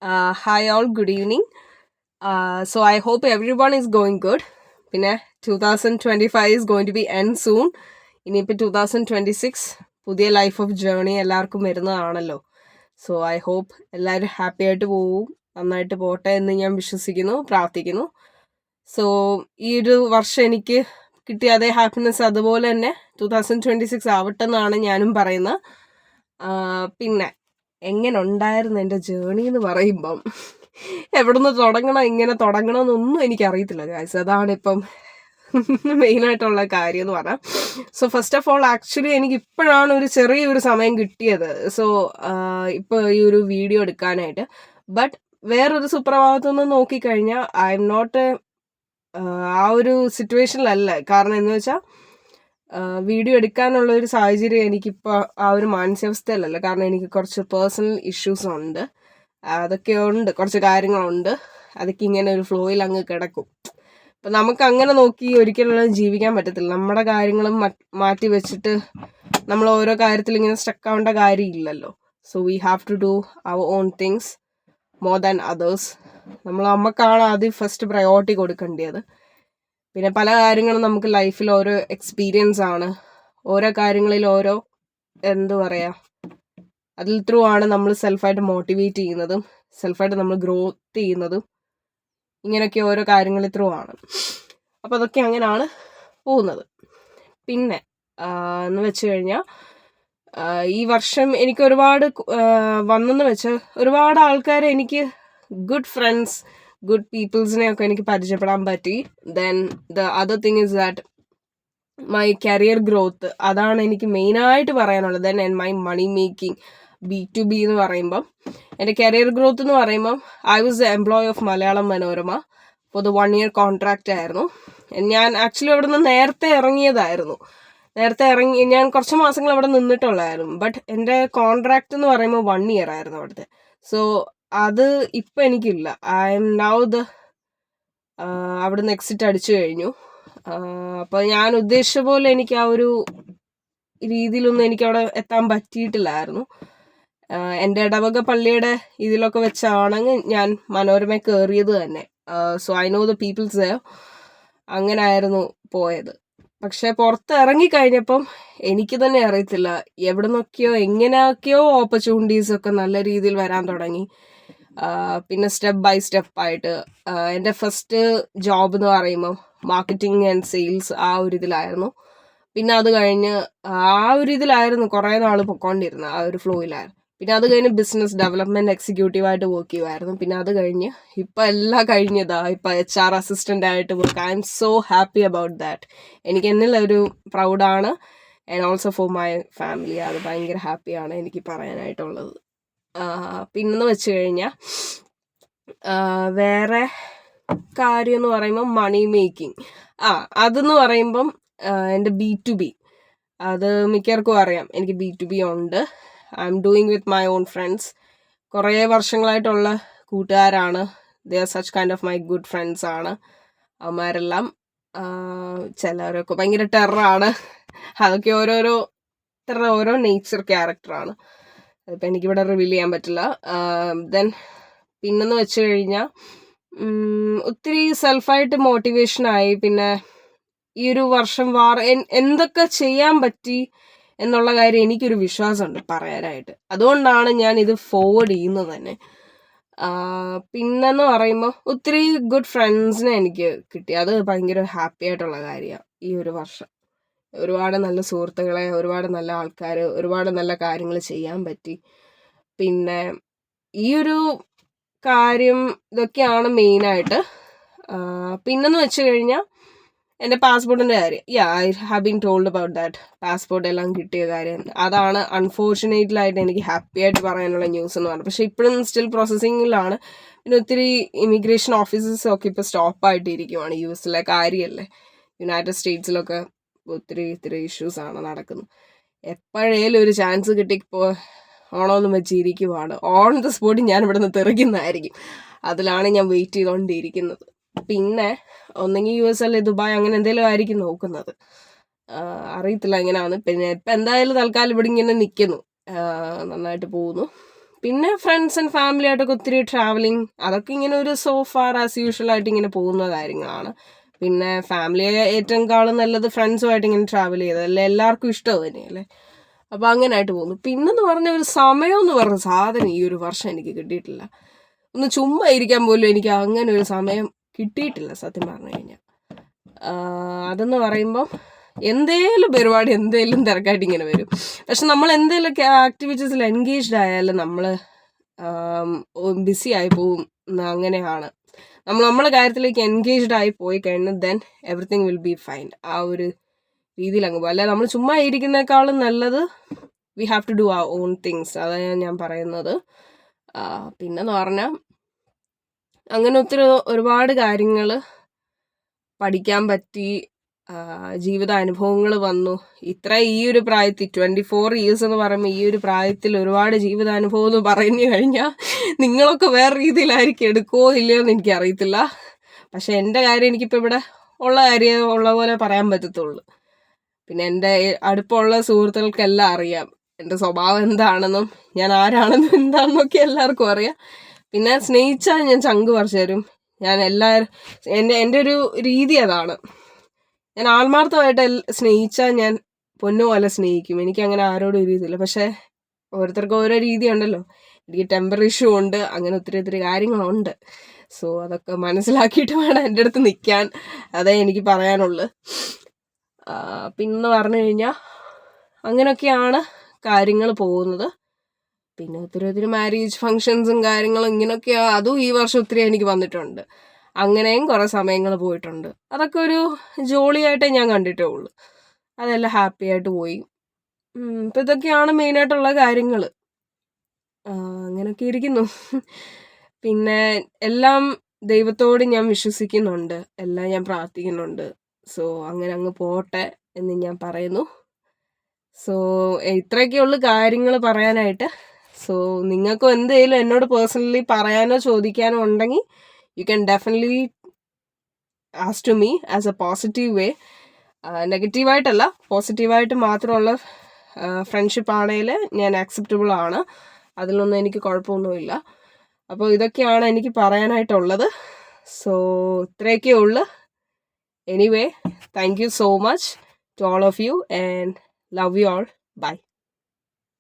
Hi all, good evening. So I hope everyone is going good. പിന്നെ 2025 is going to be end soon. ഇനിയിപ്പോൾ 2026 പുതിയ life of journey എല്ലാവർക്കും വരുന്നതാണല്ലോ. So I hope എല്ലാവരും happy ആയിട്ട് പോവും, നന്നായിട്ട് പോട്ടെ എന്ന് ഞാൻ വിശ്വസിക്കുന്നു, പ്രാർത്ഥിക്കുന്നു. സോ ഈ ഒരു വർഷം എനിക്ക് കിട്ടിയ അതേ ഹാപ്പിനെസ് അതുപോലെ തന്നെ 2026 ആവട്ടെ എന്നാണ് ഞാനും പറയുന്നത്. പിന്നെ എങ്ങനെ ഉണ്ടായിരുന്നു എൻ്റെ ജേണി എന്ന് പറയുമ്പം എവിടെ നിന്ന് തുടങ്ങണം, എങ്ങനെ തുടങ്ങണമെന്നൊന്നും എനിക്കറിയത്തില്ല ഗൈസ്. അതാണിപ്പം മെയിനായിട്ടുള്ള കാര്യം എന്ന് പറഞ്ഞാൽ. So first of all actually എനിക്ക് ഇപ്പോഴാണ് ഒരു ചെറിയൊരു സമയം കിട്ടിയത്. സോ ഇപ്പോൾ ഈ ഒരു വീഡിയോ എടുക്കാനായിട്ട്. ബട്ട് വേറൊരു സുപ്രഭാതത്തിൽ നിന്ന് നോക്കിക്കഴിഞ്ഞാൽ ഐ എം നോട്ട് ആ ഒരു സിറ്റുവേഷനിലല്ല. കാരണം എന്ന് വെച്ചാൽ വീഡിയോ എടുക്കാനുള്ള ഒരു സാഹചര്യം എനിക്കിപ്പോൾ ആ ഒരു മാനസികാവസ്ഥയിലല്ല. കാരണം എനിക്ക് കുറച്ച് പേഴ്സണൽ ഇഷ്യൂസ് ഉണ്ട്, അതൊക്കെ ഉണ്ട്, കുറച്ച് കാര്യങ്ങളുണ്ട്. അതൊക്കെ ഇങ്ങനെ ഒരു ഫ്ലോയിൽ അങ്ങ് കിടക്കും. അപ്പം നമുക്ക് അങ്ങനെ നോക്കി ഒരിക്കലും ജീവിക്കാൻ പറ്റത്തില്ല. നമ്മുടെ കാര്യങ്ങളും മാറ്റി വെച്ചിട്ട് നമ്മൾ ഓരോ കാര്യത്തിൽ ഇങ്ങനെ സ്റ്റക്ക് ആവേണ്ട കാര്യമില്ലല്ലോ. So we have to do our own things more than others. നമുക്കാണ് ആദ്യം ഫസ്റ്റ് പ്രയോറിറ്റി കൊടുക്കേണ്ടത്. പിന്നെ പല കാര്യങ്ങളും നമുക്ക് ലൈഫിൽ ഓരോ എക്സ്പീരിയൻസ് ആണ്, ഓരോ കാര്യങ്ങളിൽ ഓരോ എന്താ പറയുക, അതിൽ ത്രൂ ആണ് നമ്മൾ സെൽഫായിട്ട് മോട്ടിവേറ്റ് ചെയ്യുന്നതും സെൽഫായിട്ട് നമ്മൾ ഗ്രോത്ത് ചെയ്യുന്നതും. ഇങ്ങനെയൊക്കെ ഓരോ കാര്യങ്ങളിൽ ത്രൂ ആണ്. അപ്പോൾ അതൊക്കെ അങ്ങനെയാണ് പോകുന്നത്. പിന്നെ എന്ന് വെച്ച് കഴിഞ്ഞാൽ ഈ വർഷം എനിക്ക് ഒരുപാട് വന്നെന്ന് വെച്ചാൽ ഒരുപാട് ആൾക്കാരെ, എനിക്ക് ഗുഡ് ഫ്രണ്ട്സ്, ഗുഡ് പീപ്പിൾസിനെയൊക്കെ എനിക്ക് പരിചയപ്പെടാൻ പറ്റി. Then the other thing is that my career growth, അതാണ് എനിക്ക് മെയിനായിട്ട് പറയാനുള്ളത്. Then and my money making B2B എന്ന് പറയുമ്പം എൻ്റെ കരിയർ ഗ്രോത്ത് എന്ന് പറയുമ്പം I was the employee of Malayalam Manorama for the 1 year contract ആയിരുന്നു. ഞാൻ ആക്ച്വലി അവിടെ നിന്ന് നേരത്തെ ഇറങ്ങിയതായിരുന്നു. ഞാൻ കുറച്ച് മാസങ്ങൾ അവിടെ നിന്നിട്ടുള്ളായിരുന്നു. ബട്ട് എൻ്റെ കോൺട്രാക്റ്റ് എന്ന് പറയുമ്പോൾ 1 year ആയിരുന്നു അവിടുത്തെ. സോ അത് ഇപ്പം എനിക്കില്ല. ഐ എം നൗ ദ അവിടുന്ന് എക്സിറ്റ് അടിച്ചു കഴിഞ്ഞു. അപ്പോൾ ഞാൻ ഉദ്ദേശിച്ച പോലെ എനിക്ക് ആ ഒരു രീതിയിലൊന്നും എനിക്ക് അവിടെ എത്താൻ പറ്റിയിട്ടില്ലായിരുന്നു. എൻ്റെ ഇടവക പള്ളിയുടെ ഇതിലൊക്കെ വെച്ചാണ് ഞാൻ മനോരമ കയറിയത് തന്നെ. So I know the peoples. അങ്ങനെ ആയിരുന്നു പോയത്. പക്ഷെ പുറത്ത് ഇറങ്ങിക്കഴിഞ്ഞപ്പം എനിക്ക് തന്നെ അറിയത്തില്ല എവിടെ നിന്നൊക്കെയോ എങ്ങനെയൊക്കെയോ ഓപ്പർച്യൂണിറ്റീസൊക്കെ നല്ല രീതിയിൽ വരാൻ തുടങ്ങി. പിന്നെ സ്റ്റെപ്പ് ബൈ സ്റ്റെപ്പായിട്ട് എൻ്റെ ഫസ്റ്റ് ജോബ് എന്ന് പറയുമ്പോൾ മാർക്കറ്റിംഗ് ആൻഡ് സെയിൽസ് ആ ഒരു ഇതിലായിരുന്നു. പിന്നെ അത് കഴിഞ്ഞ് ആ ഒരു ഇതിലായിരുന്നു കുറേ നാൾ പൊയ്ക്കൊണ്ടിരുന്നത്, ആ ഒരു ഫ്ലോയിലായിരുന്നു. പിന്നെ അത് കഴിഞ്ഞ് ബിസിനസ് ഡെവലപ്മെൻറ്റ് എക്സിക്യൂട്ടീവായിട്ട് വർക്ക് ചെയ്യുമായിരുന്നു. പിന്നെ അത് കഴിഞ്ഞ് ഇപ്പം എല്ലാം കഴിഞ്ഞതാ, ഇപ്പം HR അസിസ്റ്റൻ്റ് ആയിട്ട് work. I am so happy about that. എനിക്ക് എന്നിലൊരു പ്രൗഡാണ്. And also for my family. അത് ഭയങ്കര ഹാപ്പിയാണ് എനിക്ക് പറയാനായിട്ടുള്ളത്. പിന്നെന്ന് വെച്ച് കഴിഞ്ഞാൽ വേറെ കാര്യം എന്ന് പറയുമ്പം മണി മേക്കിംഗ്. അതെന്ന് പറയുമ്പം എൻ്റെ B2B, അത് മിക്കവർക്കും അറിയാം. എനിക്ക് B2B ഉണ്ട്. I am doing with my own friends. കുറേ വർഷങ്ങളായിട്ടുള്ള കൂട്ടുകാരാണ്. They are such kind of my good friends ആണ് അവന്മാരെല്ലാം. ചിലരൊക്കെ ഭയങ്കര ടെററാണ്. അതൊക്കെ ഓരോ നേച്ചർ ക്യാരക്ടറാണ്. അതിപ്പോൾ എനിക്കിവിടെ റിവീൽ ചെയ്യാൻ പറ്റില്ല. ദെൻ പിന്നെന്ന് വെച്ച് കഴിഞ്ഞാൽ ഒത്തിരി സെൽഫായിട്ട് മോട്ടിവേഷനായി. പിന്നെ ഈ ഒരു വർഷം എന്തൊക്കെ ചെയ്യാൻ പറ്റി എന്നുള്ള കാര്യം എനിക്കൊരു വിശ്വാസമുണ്ട് പറയാനായിട്ട്. അതുകൊണ്ടാണ് ഞാൻ ഇത് ഫോർവേഡ് ചെയ്യുന്നത് തന്നെ. പിന്നെന്ന് പറയുമ്പോൾ ഒത്തിരി ഗുഡ് ഫ്രണ്ട്സിനെ എനിക്ക് കിട്ടി. അത് ഭയങ്കര ഹാപ്പി ആയിട്ടുള്ള കാര്യമാണ് ഈ ഒരു വർഷം. ഒരുപാട് നല്ല സുഹൃത്തുക്കളെ, ഒരുപാട് നല്ല ആൾക്കാർ, ഒരുപാട് നല്ല കാര്യങ്ങൾ ചെയ്യാൻ പറ്റി. പിന്നെ ഈ ഒരു കാര്യം ഇതൊക്കെയാണ് മെയിനായിട്ട്. പിന്നെന്ന് വെച്ച് കഴിഞ്ഞാൽ എൻ്റെ പാസ്പോർട്ടിൻ്റെ കാര്യം. I have been told about that. Passport എല്ലാം കിട്ടിയ കാര്യം, അതാണ് അൺഫോർച്ചുനേറ്റ്ലായിട്ട് എനിക്ക് ഹാപ്പി ആയിട്ട് പറയാനുള്ള ന്യൂസ് എന്ന് പറഞ്ഞത്. പക്ഷേ ഇപ്പോഴും സ്റ്റിൽ പ്രോസസ്സിങ്ങിലാണ്. പിന്നെ ഒത്തിരി ഇമിഗ്രേഷൻ ഓഫീസേഴ്സൊക്കെ ഇപ്പോൾ സ്റ്റോപ്പായിട്ടിരിക്കുവാണ്. US കാര്യമല്ലേ. യുണൈറ്റഡ് സ്റ്റേറ്റ്സിലൊക്കെ ഒത്തിരി ഇഷ്യൂസാണ് നടക്കുന്നത്. എപ്പോഴേലും ഒരു ചാൻസ് ഓണമെന്ന് വെച്ചിരിക്കുവാണ്. ഓൺ ദ സ്പോട്ട് ഞാൻ ഇവിടെ നിന്ന് തെറിക്കുന്നതായിരിക്കും. അതിലാണ് ഞാൻ വെയിറ്റ് ചെയ്തുകൊണ്ടിരിക്കുന്നത്. പിന്നെ ഒന്നെങ്കിൽ US ദുബായ് അങ്ങനെ എന്തെങ്കിലും ആയിരിക്കും നോക്കുന്നത്. അറിയത്തില്ല എങ്ങനെയാണ്. പിന്നെ ഇപ്പം എന്തായാലും തൽക്കാലം ഇവിടെ ഇങ്ങനെ നിൽക്കുന്നു, നന്നായിട്ട് പോകുന്നു. പിന്നെ ഫ്രണ്ട്സ് ആൻഡ് ഫാമിലി ആയിട്ടൊക്കെ ഒത്തിരി ട്രാവലിംഗ്, അതൊക്കെ ഇങ്ങനെ ഒരു സോ ഫാർ ആസ് യൂഷ്വൽ ആയിട്ട് ഇങ്ങനെ പോകുന്ന കാര്യങ്ങളാണ്. പിന്നെ ഫാമിലിയെ ഏറ്റവും കാളും നല്ലത് ഫ്രണ്ട്സുമായിട്ട് ഇങ്ങനെ ട്രാവൽ ചെയ്തതല്ലേ, എല്ലാവർക്കും ഇഷ്ടം തന്നെയല്ലേ. അപ്പോൾ അങ്ങനെ ആയിട്ട് പോകുന്നു. പിന്നെന്ന് പറഞ്ഞ ഒരു സമയം എന്ന് പറഞ്ഞ സാധനം ഈ ഒരു വർഷം എനിക്ക് കിട്ടിയിട്ടില്ല. ഒന്ന് ചുമ്മാ ഇരിക്കാൻ പോലും എനിക്ക് അങ്ങനെ ഒരു സമയം കിട്ടിയിട്ടില്ല സത്യം പറഞ്ഞു കഴിഞ്ഞാൽ. അതെന്ന് പറയുമ്പോൾ എന്തേലും പരിപാടി എന്തേലും തിരക്കായിട്ട് ഇങ്ങനെ വരും. പക്ഷെ നമ്മൾ എന്തെങ്കിലുമൊക്കെ ആക്ടിവിറ്റീസിൽ എൻഗേജ്ഡ് ആയാലും നമ്മൾ ബിസി ആയി പോവും. അങ്ങനെയാണ് നമ്മൾ നമ്മളെ കാര്യത്തിലേക്ക് എൻഗേജ്ഡ് ആയി പോയി കഴിഞ്ഞാൽ then everything will be fine. ആ ഒരു രീതിയിൽ അങ്ങ് പോകും. അല്ല നമ്മൾ ചുമ്മാ ഇരിക്കുന്നേക്കാളും നല്ലത് we have to do our own things. അതാണ് ഞാൻ പറയുന്നത്. പിന്നെന്ന് പറഞ്ഞാൽ അങ്ങനെ ഒരുപാട് കാര്യങ്ങൾ പഠിക്കാൻ പറ്റി, ജീവിതാനുഭവങ്ങൾ വന്നു. ഈ ഒരു പ്രായത്തിൽ 24 years എന്ന് പറയുമ്പോൾ ഈ ഒരു പ്രായത്തിൽ ഒരുപാട് ജീവിതാനുഭവം എന്ന് പറഞ്ഞു കഴിഞ്ഞാൽ നിങ്ങളൊക്കെ വേറെ രീതിയിലായിരിക്കും എടുക്കുമോ ഇല്ലയോ എന്ന് എനിക്കറിയത്തില്ല. പക്ഷെ എൻ്റെ കാര്യം എനിക്കിപ്പോൾ ഇവിടെ ഉള്ള കാര്യം ഉള്ള പോലെ പറയാൻ പറ്റത്തുള്ളൂ. പിന്നെ എൻ്റെ അടുപ്പമുള്ള സുഹൃത്തുക്കൾക്കെല്ലാം അറിയാം എൻ്റെ സ്വഭാവം എന്താണെന്നും ഞാൻ ആരാണെന്നും എന്താണെന്നൊക്കെ എല്ലാവർക്കും അറിയാം. പിന്നെ സ്നേഹിച്ചാൽ ഞാൻ ചങ്ക് പറിച്ചു തരും. ഞാൻ എൻ്റെ ഒരു രീതി അതാണ്. ഞാൻ ആത്മാർത്ഥമായിട്ട് സ്നേഹിച്ചാൽ ഞാൻ പൊന്നുപോലെ സ്നേഹിക്കും. എനിക്കങ്ങനെ ആരോടും ഒരു രീതിയില്ല. പക്ഷേ ഓരോരുത്തർക്കും ഓരോ രീതി ഉണ്ടല്ലോ. എനിക്ക് ടെമ്പർ ഇഷ്യൂ ഉണ്ട്, അങ്ങനെ ഒത്തിരി കാര്യങ്ങളുണ്ട്. സോ അതൊക്കെ മനസ്സിലാക്കിയിട്ട് വേണം എൻ്റെ അടുത്ത് നിൽക്കാൻ. അതേ എനിക്ക് പറയാനുള്ളൂ. പിന്നെ പറഞ്ഞു കഴിഞ്ഞാൽ അങ്ങനെയൊക്കെയാണ് കാര്യങ്ങൾ പോകുന്നത്. പിന്നെ ഒത്തിരി മാരേജ് ഫങ്ഷൻസും കാര്യങ്ങളും ഇങ്ങനെയൊക്കെയാണ്. അതും ഈ വർഷം ഒത്തിരി എനിക്ക് വന്നിട്ടുണ്ട്. അങ്ങനെയും കുറേ സമയങ്ങൾ പോയിട്ടുണ്ട്. അതൊക്കെ ഒരു ജോളിയായിട്ടേ ഞാൻ കണ്ടിട്ടേ ഉള്ളൂ. അതെല്ലാം ഹാപ്പി ആയിട്ട് പോയി. ഇപ്പം ഇതൊക്കെയാണ് മെയിനായിട്ടുള്ള കാര്യങ്ങൾ. അങ്ങനെയൊക്കെ ഇരിക്കുന്നു. പിന്നെ എല്ലാം ദൈവത്തോട് ഞാൻ വിശ്വസിക്കുന്നുണ്ട്, എല്ലാം ഞാൻ പ്രാർത്ഥിക്കുന്നുണ്ട്. സോ അങ്ങനെ അങ്ങ് പോട്ടെ എന്ന് ഞാൻ പറയുന്നു. സോ ഇത്രയൊക്കെയുള്ള കാര്യങ്ങൾ പറയാനായിട്ട്. സോ നിങ്ങൾക്കും എന്തെങ്കിലും എന്നോട് പേഴ്സണലി പറയാനോ ചോദിക്കാനോ ഉണ്ടെങ്കിൽ you can definitely ask to me as a positive way. നെഗറ്റീവായിട്ടല്ല, പോസിറ്റീവായിട്ട് മാത്രമുള്ള ഫ്രണ്ട്ഷിപ്പ് ആണെങ്കിൽ ഞാൻ ആക്സെപ്റ്റബിൾ ആണ്. അതിലൊന്നും എനിക്ക് കുഴപ്പമൊന്നുമില്ല. അപ്പോൾ ഇതൊക്കെയാണ് എനിക്ക് പറയാനായിട്ടുള്ളത്. സോ ഇത്രയൊക്കെ ഉള്ളു. Anyway, thank you so much to all of you and love you all. Bye.